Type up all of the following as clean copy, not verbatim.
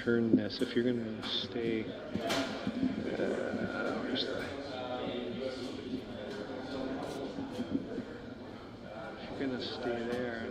turn this. If you're going to stay, where's the? If you're going to stay there.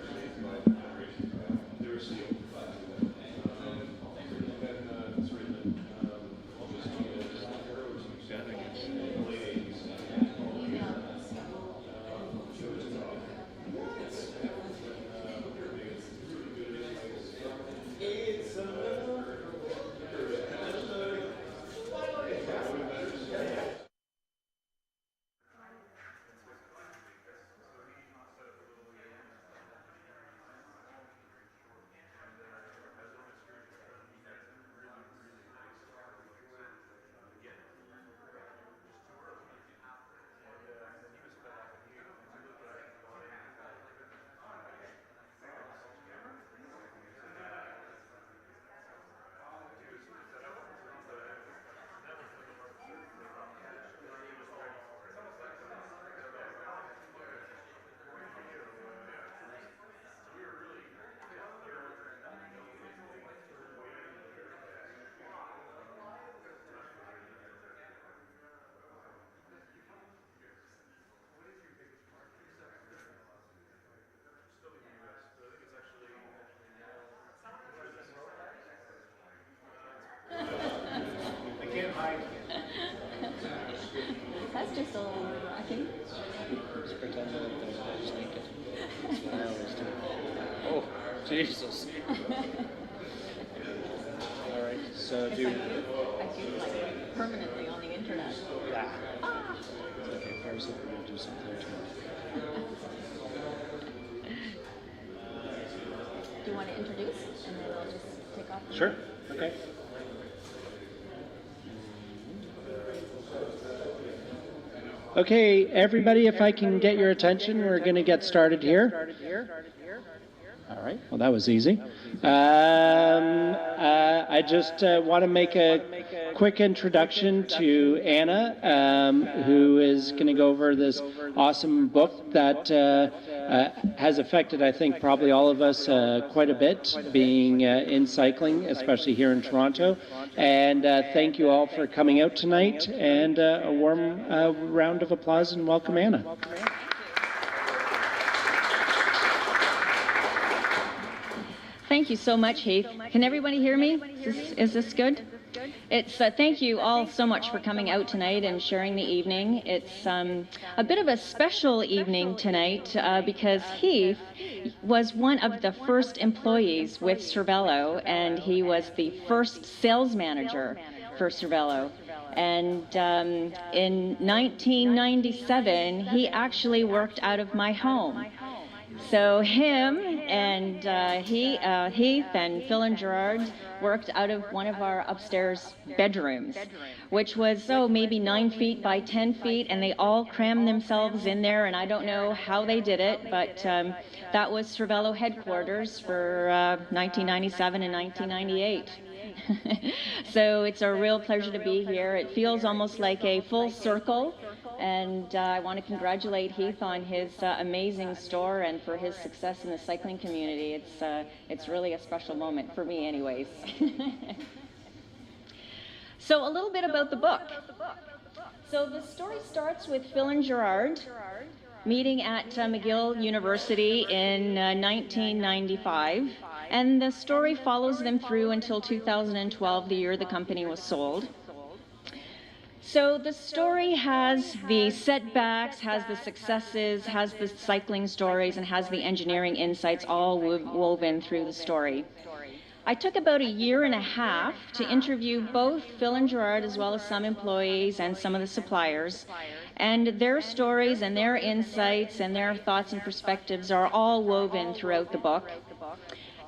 That's just a little nerve-wracking. Just pretend that they're just naked. That's what I always do. Oh, Jesus. All right, so do... I do like permanently on the internet. Yeah. Ah. Okay, first we're going to do some clear Do you want to introduce? And then I'll just take off. Sure, okay. Okay, everybody, if I can get your attention, we're going to get started here. All right, well, that was easy. I just want to make a quick introduction to Anna, who is going to go over this awesome book that has affected, I think, probably all of us quite a bit, being in cycling, especially here in Toronto. And thank you all for coming out tonight, and a warm round of applause and welcome Anna. Thank you so much, Heath. Can everybody hear me? Is this good? It's thank you all so much for coming out tonight and sharing the evening. It's a bit of a special evening tonight because Heath was one of the first employees with Cervélo, and he was the first sales manager for Cervélo. And in 1997, he actually worked out of my home. So him and Heath and Phil and Gerard worked out of one of our upstairs bedrooms, which was, maybe 9 feet by 10 feet, and they all crammed themselves in there, and I don't know how they did it, but that was Cervélo headquarters for 1997 and 1998. So it's a real pleasure to be here. It feels almost like a full circle, and I want to congratulate Heath on his amazing store and for his success in the cycling community. It's really a special moment for me anyways. So a little bit about the book. So the story starts with Phil and Gerard meeting at McGill University in 1995. And the story follows them through until 2012, the year the company was sold. So the story has the setbacks, has the successes, has the cycling stories, and has the engineering insights all woven through the story. I took about 1.5 years to interview both Phil and Gerard, as well as some employees and some of the suppliers. And their stories and their insights and their thoughts and perspectives are all woven throughout the book.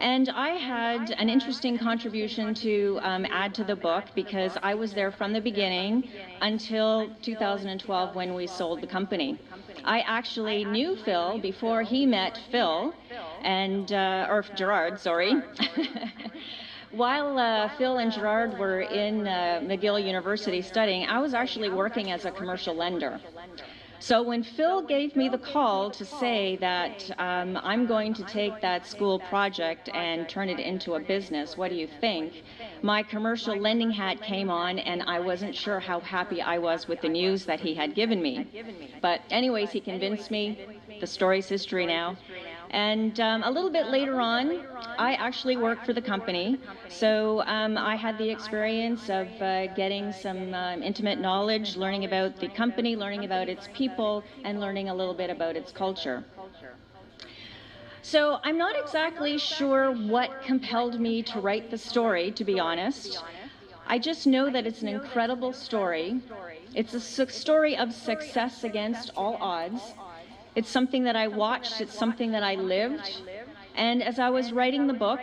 And I had an interesting contribution to add to the book because I was there from the beginning until 2012 when we sold the company. I actually knew Phil before he met Phil, and or Gerard, sorry. While Phil and Gerard were in McGill University studying, I was actually working as a commercial lender. So when Phil gave me the call to say that I'm going to take that school project and turn it into a business, what do you think? My commercial lending hat came on, and I wasn't sure how happy I was with the news that he had given me. But anyways, he convinced me. The story's history now. And a little bit later on, I actually worked for the company. So I had the experience of getting some intimate knowledge, learning about the company, learning about its people, and learning a little bit about its culture. So I'm not exactly sure what compelled me to write the story, to be honest. I just know that it's an incredible story. It's a story of success against all odds. It's something that I watched, it's something that I lived. And as I was writing the book,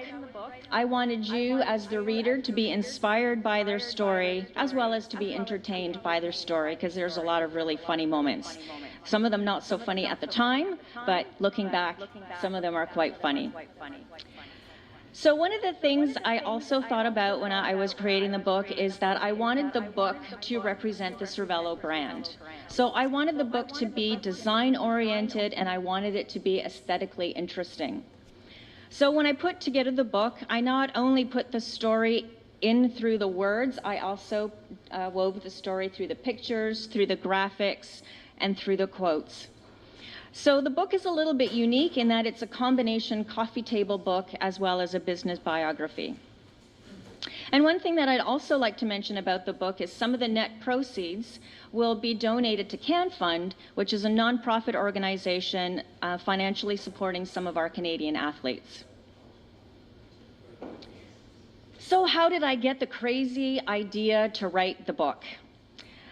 I wanted you as the reader to be inspired by their story, as well as to be entertained by their story, because there's a lot of really funny moments. Some of them not so funny at the time, but looking back, some of them are quite funny. So one of the things I also thought about when I was creating the book is that I wanted the book to represent the Cervélo brand. So I wanted the book to be design-oriented, and I wanted it to be aesthetically interesting. So when I put together the book, I not only put the story in through the words, I also wove the story through the pictures, through the graphics, and through the quotes. So the book is a little bit unique in that it's a combination coffee table book as well as a business biography. And one thing that I'd also like to mention about the book is some of the net proceeds will be donated to Can Fund, which is a nonprofit organization financially supporting some of our Canadian athletes. So how did I get the crazy idea to write the book?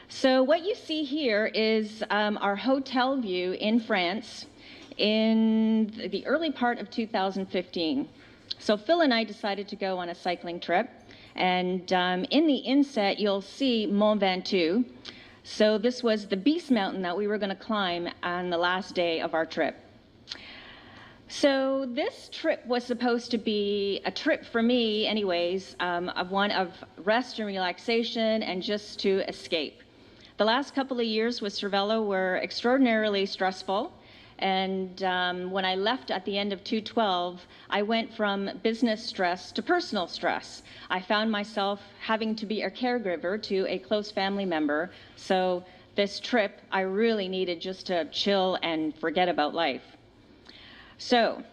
So what you see here is our hotel view in France in the early part of 2015. So Phil and I decided to go on a cycling trip, and in the inset you'll see Mont Ventoux. So this was the beast mountain that we were going to climb on the last day of our trip. So this trip was supposed to be a trip for me anyways, of one of rest and relaxation and just to escape. The last couple of years with Cervélo were extraordinarily stressful, and when I left at the end of 2012, I went from business stress to personal stress. I found myself having to be a caregiver to a close family member, so this trip I really needed just to chill and forget about life. So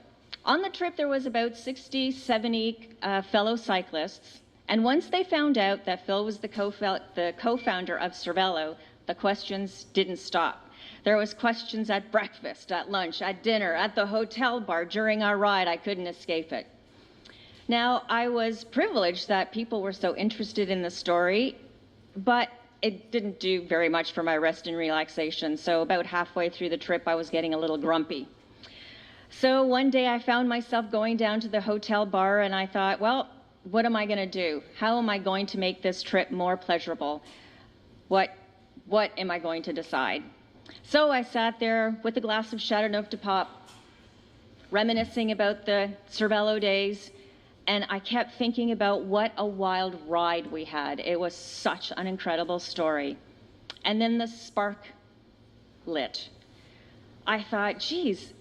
on the trip there was about 60, 70 fellow cyclists. And once they found out that Phil was the co-founder of Cervélo, the questions didn't stop. There was questions at breakfast, at lunch, at dinner, at the hotel bar during our ride. I couldn't escape it. Now, I was privileged that people were so interested in the story, but it didn't do very much for my rest and relaxation. So about halfway through the trip, I was getting a little grumpy. So one day I found myself going down to the hotel bar, and I thought, well, what am I going to do? How am I going to make this trip more pleasurable? What am I going to decide? So I sat there with a glass of Chateauneuf de Pop, reminiscing about the Cervélo days, and I kept thinking about what a wild ride we had. It was such an incredible story. And then the spark lit. I thought, geez,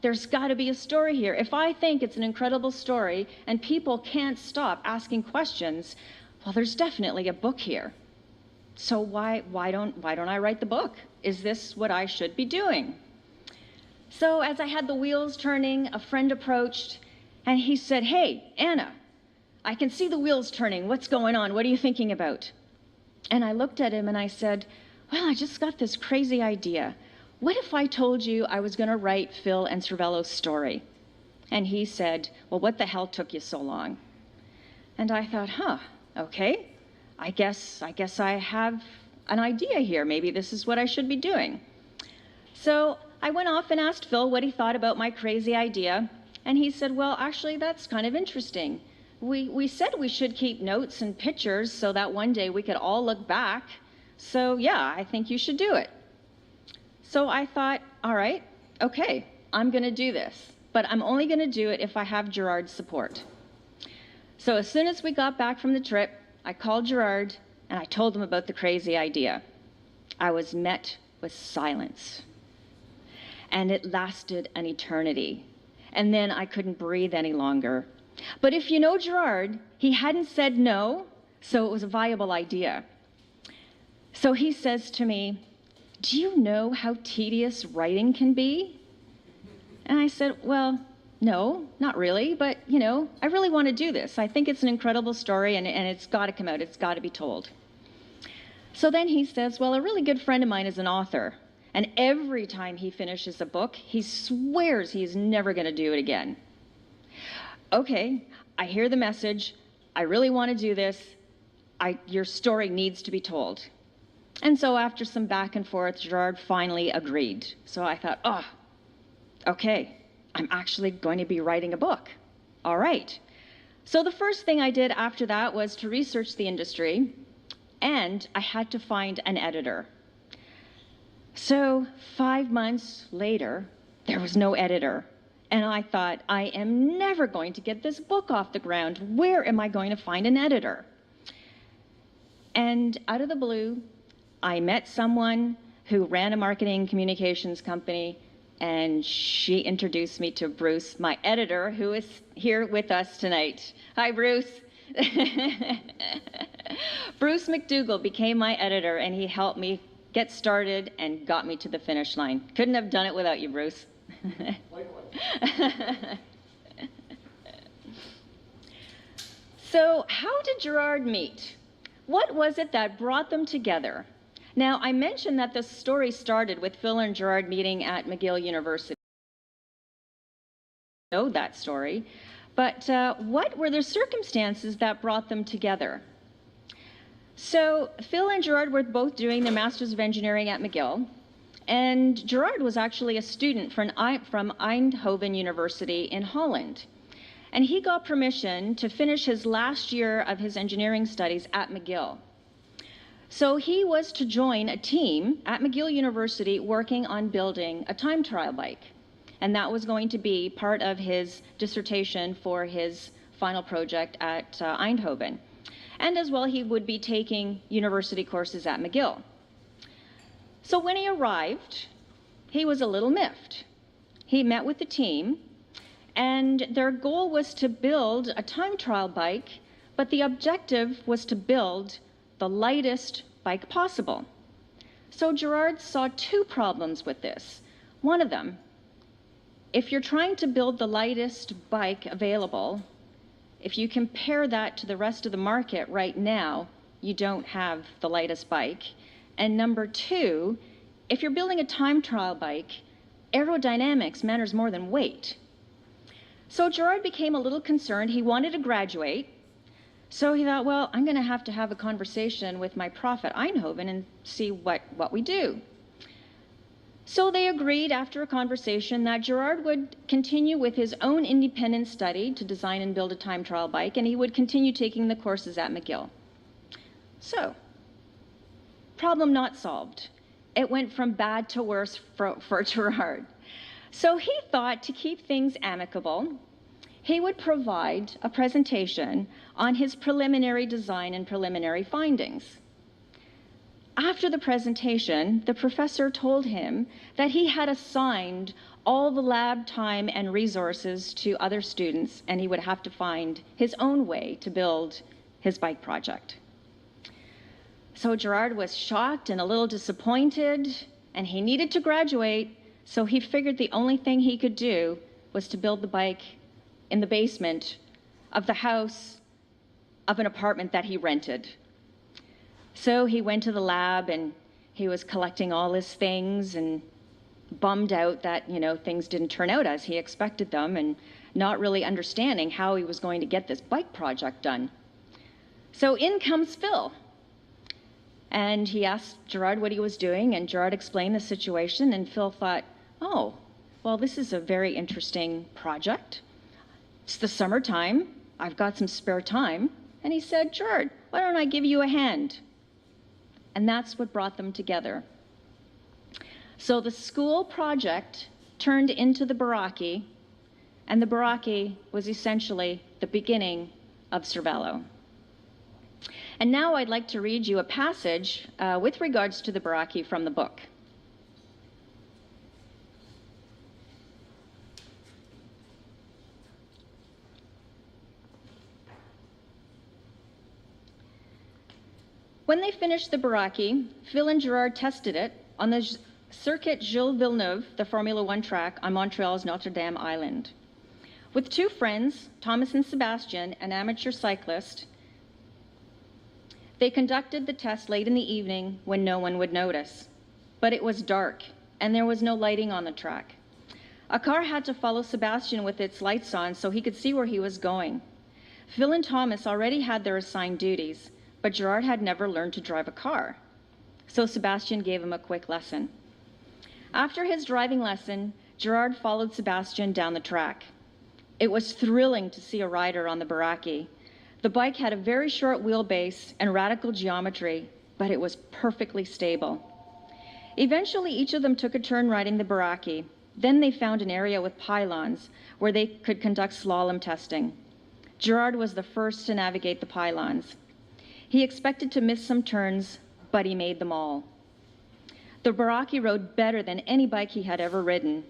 there's got to be a story here. If I think it's an incredible story and people can't stop asking questions, well, there's definitely a book here. So why don't I write the book? Is this what I should be doing? So as I had the wheels turning, a friend approached and he said, "Hey, Anna, I can see the wheels turning. What's going on? What are you thinking about?" And I looked at him and I said, "Well, I just got this crazy idea. What if I told you I was going to write Phil and Cervélo's story?" And he said, "Well, what the hell took you so long?" And I thought, okay, I guess I have an idea here. Maybe this is what I should be doing. So I went off and asked Phil what he thought about my crazy idea. And he said, "Well, actually, that's kind of interesting. We said we should keep notes and pictures so that one day we could all look back. So yeah, I think you should do it." So I thought, all right, okay, I'm going to do this, but I'm only going to do it if I have Gerard's support. So as soon as we got back from the trip, I called Gerard and I told him about the crazy idea. I was met was silence. And it lasted an eternity. And then I couldn't breathe any longer. But if you know Gerard, he hadn't said no, so it was a viable idea. So he says to me, "Do you know how tedious writing can be?" And I said, "Well, no, not really, but, I really want to do this. I think it's an incredible story, and it's got to come out. It's got to be told." So then he says, "Well, a really good friend of mine is an author, and every time he finishes a book, he swears he's never going to do it again." Okay, I hear the message. I really want to do this. Your story needs to be told. And so after some back and forth, Gerard finally agreed. So I thought, okay, I'm actually going to be writing a book. All right. So the first thing I did after that was to research the industry, and I had to find an editor. So 5 months later, there was no editor. And I thought, I am never going to get this book off the ground. Where am I going to find an editor? And out of the blue, I met someone who ran a marketing communications company, and she introduced me to Bruce, my editor, who is here with us tonight. Hi, Bruce. Bruce McDougall became my editor, and he helped me get started and got me to the finish line. Couldn't have done it without you, Bruce. So how did Gerard meet? What was it that brought them together? Now, I mentioned that the story started with Phil and Gerard meeting at McGill University. I know that story, but what were the circumstances that brought them together? So Phil and Gerard were both doing their Masters of Engineering at McGill, and Gerard was actually a student from Eindhoven University in Holland. And he got permission to finish his last year of his engineering studies at McGill. So he was to join a team at McGill University working on building a time trial bike. And that was going to be part of his dissertation for his final project at Eindhoven. And as well, he would be taking university courses at McGill. So when he arrived, he was a little miffed. He met with the team, and their goal was to build a time trial bike, but the objective was to build the lightest bike possible. So Gerard saw two problems with this. One of them, if you're trying to build the lightest bike available, if you compare that to the rest of the market right now, you don't have the lightest bike. And number two, if you're building a time trial bike, aerodynamics matters more than weight. So Gerard became a little concerned. He wanted to graduate. So he thought, well, I'm going to have a conversation with my prof at Eindhoven and see what we do. So they agreed after a conversation that Gerard would continue with his own independent study to design and build a time trial bike, and he would continue taking the courses at McGill. So, problem not solved. It went from bad to worse for Gerard. So he thought, to keep things amicable, he would provide a presentation on his preliminary design and preliminary findings. After the presentation, the professor told him that he had assigned all the lab time and resources to other students, and he would have to find his own way to build his bike project. So Gerard was shocked and a little disappointed, and he needed to graduate, so he figured the only thing he could do was to build the bike in the basement of the house of an apartment that he rented. So he went to the lab, and he was collecting all his things and bummed out that, things didn't turn out as he expected them, and not really understanding how he was going to get this bike project done. So in comes Phil. And he asked Gerard what he was doing, and Gerard explained the situation, and Phil thought, oh, well, this is a very interesting project. It's the summertime. I've got some spare time. And he said, Gerard, why don't I give you a hand? And that's what brought them together. So the school project turned into the Baraki, and the Baraki was essentially the beginning of Cervélo. And now I'd like to read you a passage with regards to the Baraki from the book. When they finished the Baraki, Phil and Gerard tested it on the Circuit Gilles Villeneuve, the Formula One track on Montreal's Notre Dame Island. With two friends, Thomas and Sebastian, an amateur cyclist, they conducted the test late in the evening when no one would notice. But it was dark, and there was no lighting on the track. A car had to follow Sebastian with its lights on so he could see where he was going. Phil and Thomas already had their assigned duties, but Gerard had never learned to drive a car. So Sebastian gave him a quick lesson. After his driving lesson, Gerard followed Sebastian down the track. It was thrilling to see a rider on the Baraki. The bike had a very short wheelbase and radical geometry, but it was perfectly stable. Eventually, each of them took a turn riding the Baraki. Then they found an area with pylons where they could conduct slalom testing. Gerard was the first to navigate the pylons. He expected to miss some turns, but he made them all. The Baraki rode better than any bike he had ever ridden.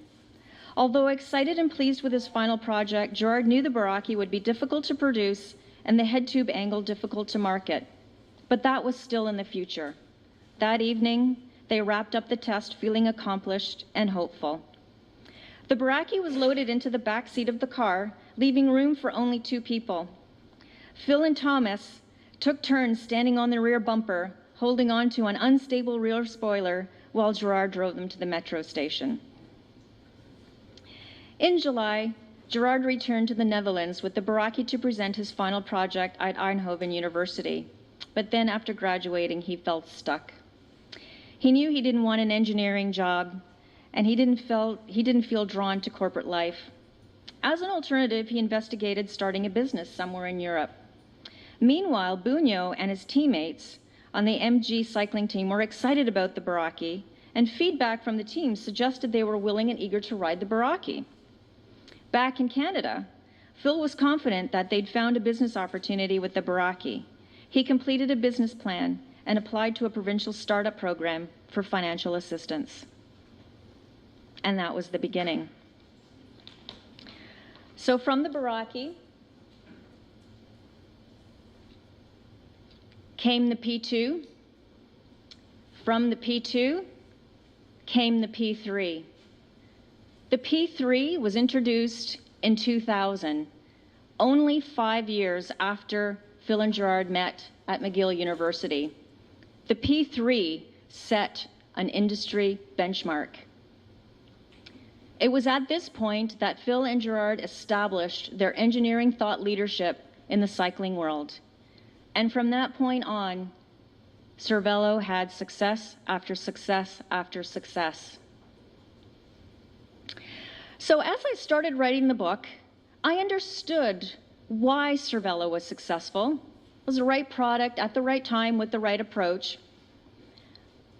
Although excited and pleased with his final project, Gerard knew the Baraki would be difficult to produce and the head tube angle difficult to market. But that was still in the future. That evening, they wrapped up the test feeling accomplished and hopeful. The Baraki was loaded into the back seat of the car, leaving room for only two people. Phil and Thomas took turns standing on the rear bumper, holding on to an unstable rear spoiler while Gerard drove them to the metro station. In July, Gerard returned to the Netherlands with the Baraki to present his final project at Eindhoven University. But then after graduating, he felt stuck. He knew he didn't want an engineering job, and he didn't feel drawn to corporate life. As an alternative, he investigated starting a business somewhere in Europe. Meanwhile, Buño and his teammates on the MG cycling team were excited about the Baraki, and feedback from the team suggested they were willing and eager to ride the Baraki. Back in Canada, Phil was confident that they'd found a business opportunity with the Baraki. He completed a business plan and applied to a provincial startup program for financial assistance. And that was the beginning. So from the Baraki came the P2. From the P2 came the P3. The P3 was introduced in 2000, only 5 years after Phil and Gerard met at McGill University. The P3 set an industry benchmark. It was at this point that Phil and Gerard established their engineering thought leadership in the cycling world. And from that point on, Cervélo had success after success after success. So as I started writing the book, I understood why Cervélo was successful. It was the right product at the right time with the right approach.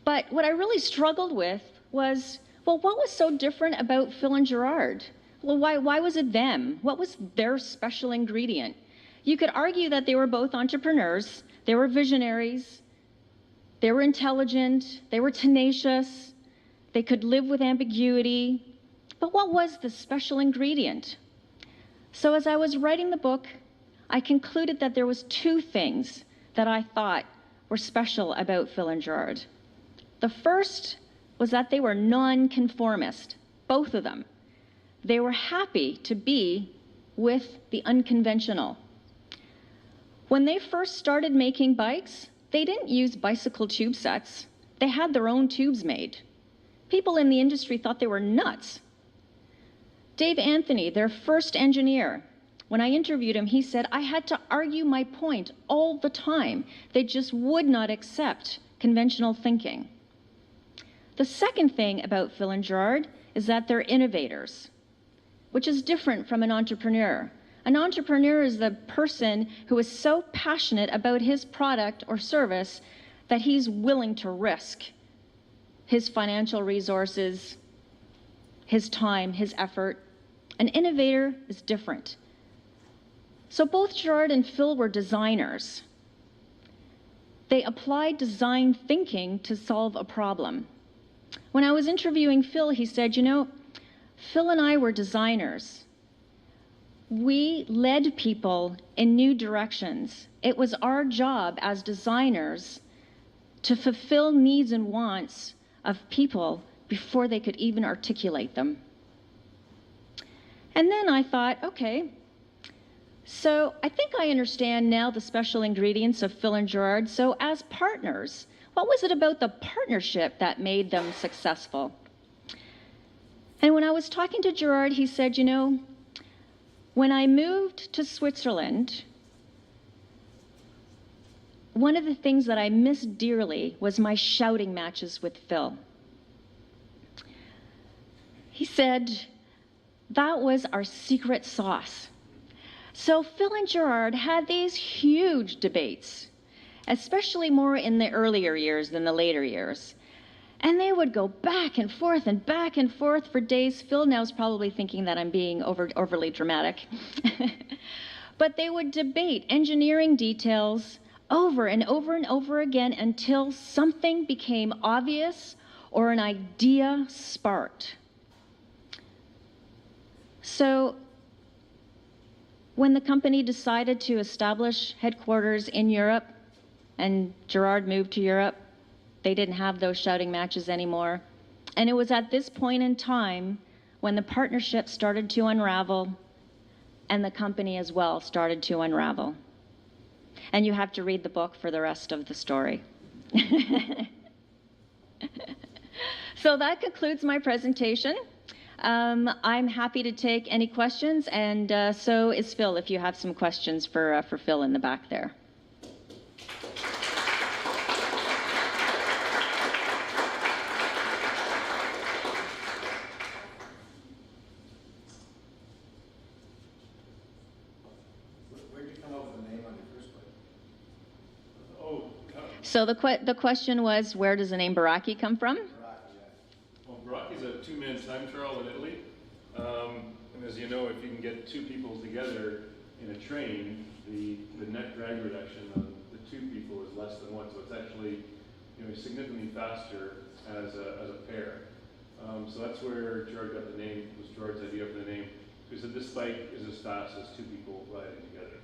But what I really struggled with was, well, what was so different about Phil and Gerard? Well, why was it them? What was their special ingredient? You could argue that they were both entrepreneurs, they were visionaries, they were intelligent, they were tenacious, they could live with ambiguity. But what was the special ingredient? So as I was writing the book, I concluded that there was two things that I thought were special about Phil and Gerard. The first was that they were non-conformist, both of them. They were happy to be with the unconventional. When they first started making bikes, they didn't use bicycle tube sets. They had their own tubes made. People in the industry thought they were nuts. Dave Anthony, their first engineer, when I interviewed him, he said, I had to argue my point all the time. They just would not accept conventional thinking. The second thing about Phil and Gerard is that they're innovators, which is different from an entrepreneur. An entrepreneur is the person who is so passionate about his product or service that he's willing to risk his financial resources, his time, his effort. An innovator is different. So both Gerard and Phil were designers. They applied design thinking to solve a problem. When I was interviewing Phil, he said, you know, Phil and I were designers. We led people in new directions. It was our job as designers to fulfill needs and wants of people before they could even articulate them. And then I thought, okay, so I think I understand now the special ingredients of Phil and Gerard. So as partners, what was it about the partnership that made them successful? And when I was talking to Gerard, he said, you know, when I moved to Switzerland, one of the things that I missed dearly was my shouting matches with Phil. He said, that was our secret sauce. So Phil and Gerard had these huge debates, especially more in the earlier years than the later years. And they would go back and forth for days. Phil now is probably thinking that I'm being overly dramatic. But they would debate engineering details over and over and over again until something became obvious or an idea sparked. So when the company decided to establish headquarters in Europe and Gerard moved to Europe, they didn't have those shouting matches anymore. And it was at this point in time when the partnership started to unravel and the company as well started to unravel. And you have to read the book for the rest of the story. So that concludes my presentation. I'm happy to take any questions, and so is Phil, if you have some questions for Phil in the back there. Where did you come up with the name on your first place? So the question was, where does the name Baraki come from? Well, Baraki is a two-man time trial in Italy. And as you know, if you can get two people together in a train, the net drag reduction on the two people is less than one. So it's actually, you know, significantly faster as a pair. So that's where Gerard got the name. It was Gerard's idea for the name. He said this bike is as fast as two people riding together.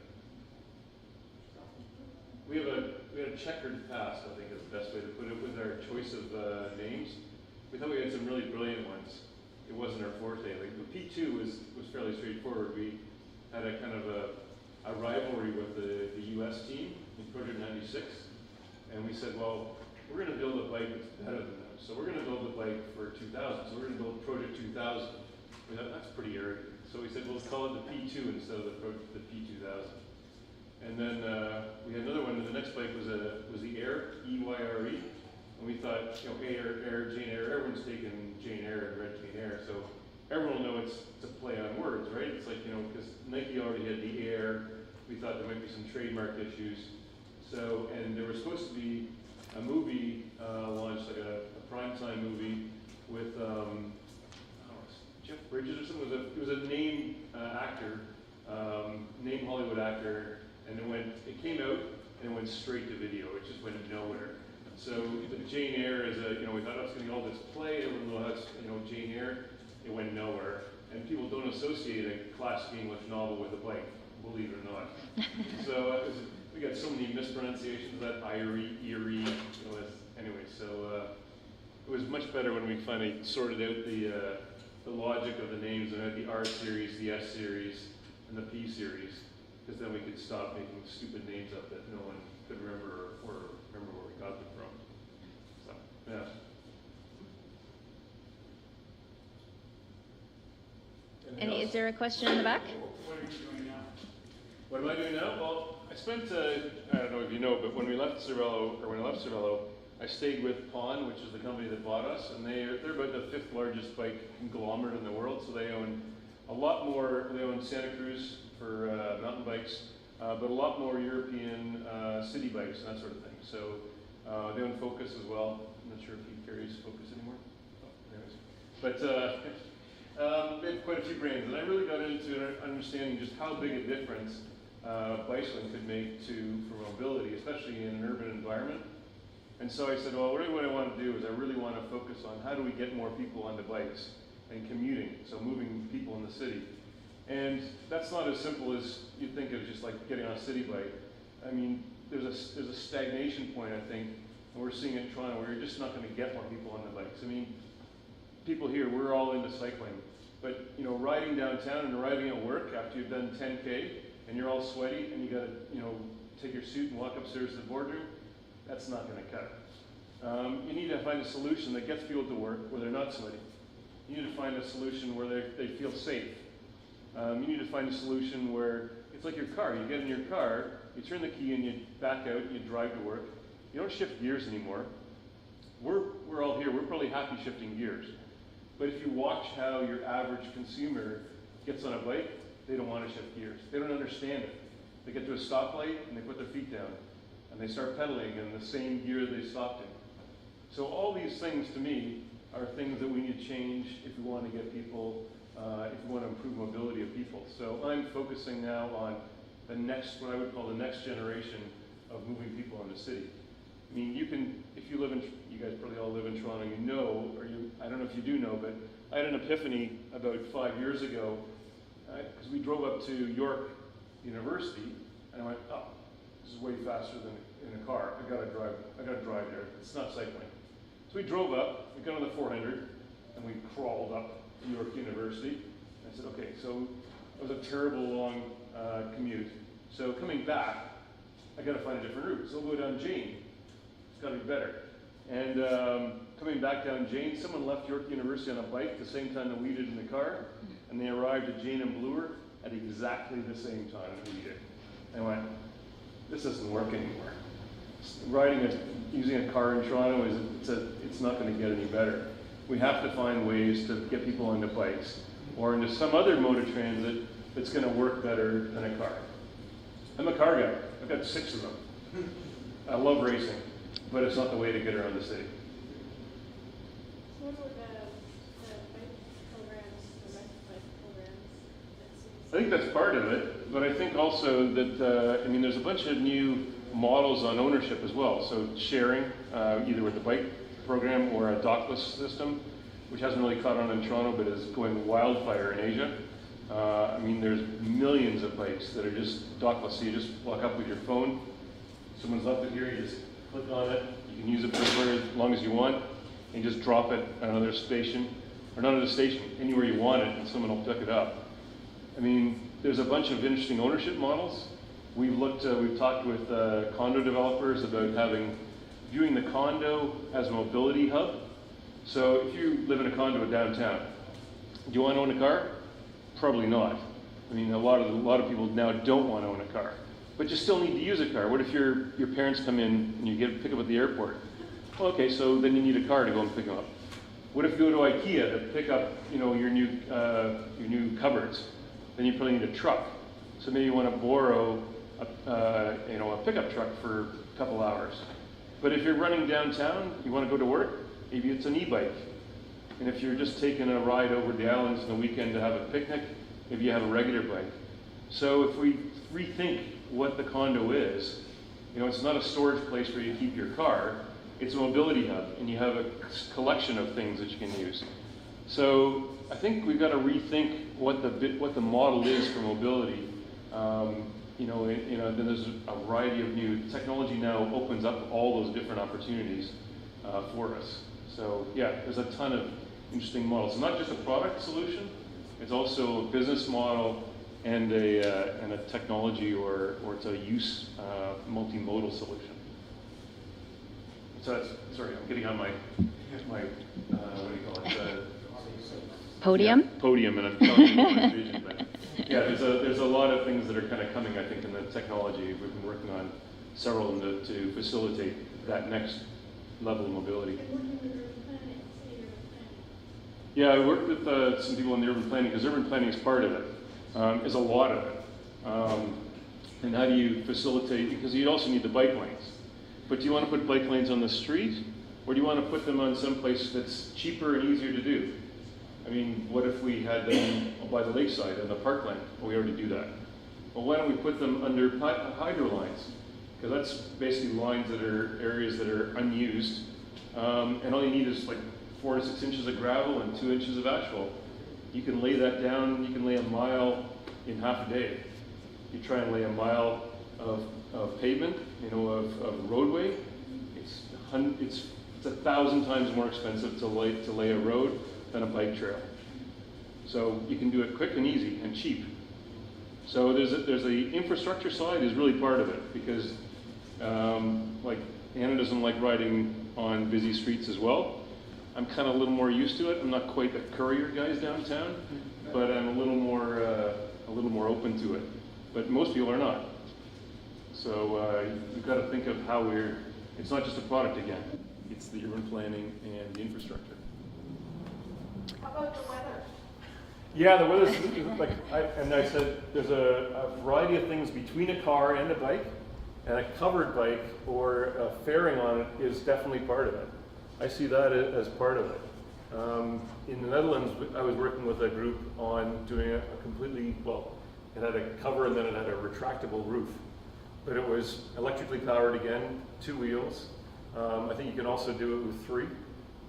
We had a checkered past, I think is the best way to put it, with our choice of names. We thought we had some really brilliant ones. It wasn't our forte. Like the P2 was fairly straightforward. We had a kind of a rivalry with the US team in Project 96, and we said, well, we're going to build a bike that's better than them. So we're going to build a bike for 2000. So we're going to build Project 2000. We thought that's pretty arrogant. So we said, well, let's call it the P2 instead of the P2000. And then we had another one. And the next bike was the Air, E-Y-R-E. And we thought, you know, Air, Jane Eyre. Everyone's taken Jane Eyre and read Jane Eyre, so everyone will know it's a play on words, right? It's like, you know, because Nike already had the Air. We thought there might be some trademark issues. So, and there was supposed to be a movie launched, like a primetime movie with Jeff Bridges or something. It was a named actor, named Hollywood actor, and it came out and it went straight to video. It just went nowhere. So the Jane Eyre is we thought it's going to get all this play. Everyone will have, Jane Eyre. It went nowhere, and people don't associate a classic English novel with a bike, believe it or not. So we got so many mispronunciations of that Irie, Erie. Anyway, so it was much better when we finally sorted out the logic of the names and had the R series, the S series, and the P series, because then we could stop making stupid names up that no one could remember or remember where we got them from. So, yeah. And is there a question in the back? What are you doing now? What am I doing now? Well, I spent, I don't know if you know, but when I left Cervélo, I stayed with Pon, which is the company that bought us, and they're about the 5th largest bike conglomerate in the world, so they own a lot more. They own Santa Cruz for mountain bikes, but a lot more European city bikes and that sort of thing. So they own Focus as well. I'm not sure if he carries Focus anymore. Oh, anyways. But they have quite a few brands, and I really got into understanding just how big a difference bicycling could make for mobility, especially in an urban environment. And so I said, well, really what I want to do is I really want to focus on how do we get more people onto bikes and commuting, so moving people in the city. And that's not as simple as you think of, just like getting on a city bike. I mean, there's a stagnation point, I think, And we're seeing it in Toronto where you're just not going to get more people on the bikes. I mean, people here, we're all into cycling. But, you know, riding downtown and arriving at work after you've done 10K and you're all sweaty and you got to, you know, take your suit and walk upstairs to the boardroom, that's not going to cut it. You need to find a solution that gets people to work where they're not sweaty. You need to find a solution where they feel safe. You need to find a solution where it's like your car. You get in your car, you turn the key and you back out and you drive to work. You don't shift gears anymore. We're all here. We're probably happy shifting gears. But if you watch how your average consumer gets on a bike, they don't want to shift gears. They don't understand it. They get to a stoplight and they put their feet down and they start pedaling in the same gear they stopped in. So all these things to me are things that we need to change if we want to get people, if we want to improve mobility of people. So I'm focusing now on the next, what I would call the next generation of moving people in the city. I mean, you can, if you live in, you guys probably all live in Toronto, you know, or you, I don't know if you do know, but I had an epiphany about 5 years ago, because we drove up to York University, and I went, oh, this is way faster than in a car. I gotta drive there. It's not cycling. So we drove up, we got on the 400, and we crawled up to York University. And I said, okay, so it was a terrible long commute. So coming back, I gotta find a different route. So we'll go down Jane. It's gotta be better. And coming back down Jane, someone left York University on a bike at the same time that we did in the car, and they arrived at Jane and Bloor at exactly the same time that we did. And I went, this doesn't work anymore. Using a car in Toronto it's not going to get any better. We have to find ways to get people onto bikes or into some other mode of transit that's going to work better than a car. I'm a car guy. I've got 6 of them. I love racing, but it's not the way to get around the city. So what about the bike programs, the bike programs? I think that's part of it, but I think also that, I mean, there's a bunch of new models on ownership as well. So sharing, either with the bike program or a dockless system, which hasn't really caught on in Toronto, but is going wildfire in Asia. I mean, there's millions of bikes that are just dockless. So you just walk up with your phone, someone's left it here, you just click on it, you can use it for as long as you want, and you just drop it at another station, or not at a station, anywhere you want it, and someone will pick it up. I mean, there's a bunch of interesting ownership models. We've talked with condo developers about viewing the condo as a mobility hub. So if you live in a condo downtown, do you want to own a car? Probably not. I mean, a lot of people now don't want to own a car, but you still need to use a car. What if your parents come in and you pick up at the airport? Well, okay, so then you need a car to go and pick them up. What if you go to IKEA to pick up, you know, your new cupboards? Then you probably need a truck. So maybe you want to borrow a pickup truck for a couple hours. But if you're running downtown, you want to go to work, maybe it's an e-bike. And if you're just taking a ride over the islands on the weekend to have a picnic, maybe you have a regular bike. So if we rethink what the condo is, you know, it's not a storage place where you keep your car, it's a mobility hub, and you have a collection of things that you can use. So I think we've got to rethink what the model is for mobility. Then there's a variety of new technology now opens up all those different opportunities for us. So yeah, there's a ton of interesting models. It's not just a product solution; it's also a business model and a technology or it's a use multimodal solution. So that's, sorry, I'm getting on my what do you call it? Podium? Yeah, podium, and I'm telling you my vision. But yeah, there's a lot of things that are kind of coming, I think, in the technology. We've been working on several of them to facilitate that next level of mobility. Yeah, I worked with some people in the urban planning, because urban planning is part of it, is a lot of it. And how do you facilitate, because you also need the bike lanes. But do you want to put bike lanes on the street, or do you want to put them on some place that's cheaper and easier to do? I mean, what if we had them by the lakeside and the parkland? Well, we already do that. Well, why don't we put them under hydro lines? Because that's basically lines that are areas that are unused, and all you need is like 4 to 6 inches of gravel and 2 inches of asphalt. You can lay that down. You can lay a mile in half a day. You try and lay a mile of pavement, of roadway. It it's 1,000 times more expensive to lay a road than a bike trail. So you can do it quick and easy and cheap. So there's the infrastructure side is really part of it, because like Anna doesn't like riding on busy streets as well. I'm kind of a little more used to it. I'm not quite the courier guys downtown, but I'm a little more open to it. But most people are not. So you've got to think of how it's not just a product again. It's the urban planning and the infrastructure. How about the weather? Yeah, the weather's like, I said, there's a variety of things between a car and a bike, and a covered bike or a fairing on it is definitely part of it. I see that as part of it. In the Netherlands, I was working with a group on doing a completely, well, it had a cover and then it had a retractable roof. But it was electrically powered again, 2 wheels. I think you can also do it with 3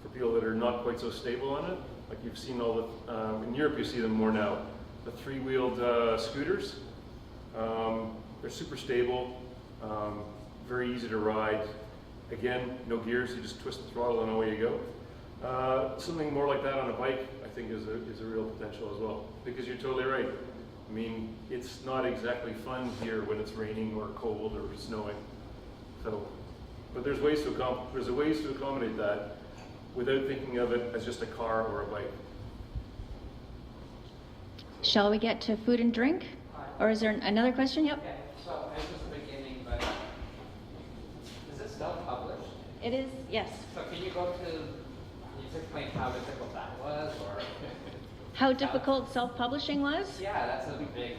for people that are not quite so stable on it. Like you've seen all the, in Europe you see them more now, the 3-wheeled scooters. They're super stable, very easy to ride. Again, no gears, you just twist the throttle and away you go. Something more like that on a bike, I think is a real potential as well. Because you're totally right. I mean, it's not exactly fun here when it's raining or cold or snowing. So, but there's ways to accommodate that without thinking of it as just a car or a bike. Shall we get to food and drink? Or is there another question? Yep. Okay, so this is the beginning, but is it self-published? It is, yes. So can you just explain how difficult that was, or? How difficult self-publishing was? Yeah, that's a big,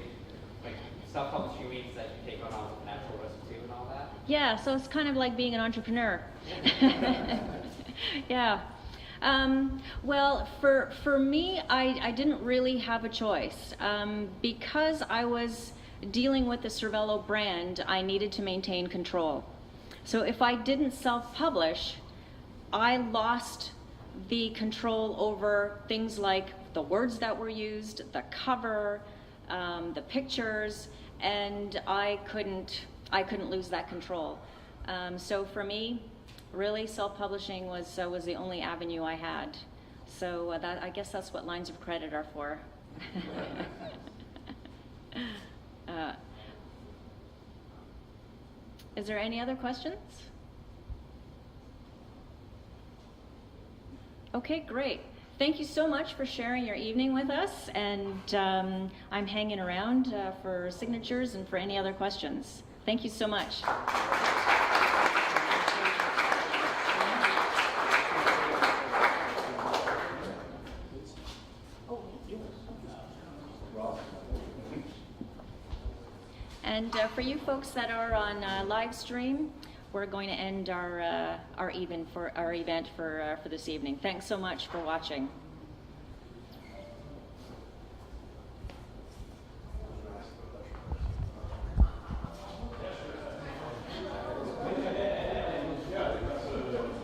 like, self-publishing means that you take on all the natural risk too and all that. Yeah, so it's kind of like being an entrepreneur. Yeah. Well, for me, I didn't really have a choice. Because I was dealing with the Cervélo brand, I needed to maintain control. So if I didn't self-publish, I lost the control over things like the words that were used, the cover, the pictures, and I couldn't lose that control. So for me, really, self-publishing was the only avenue I had. So I guess that's what lines of credit are for. Is there any other questions? Okay, great. Thank you so much for sharing your evening with us, and I'm hanging around for signatures and for any other questions. Thank you so much. And for you folks that are on live stream, we're going to end our event for this evening. Thanks so much for watching.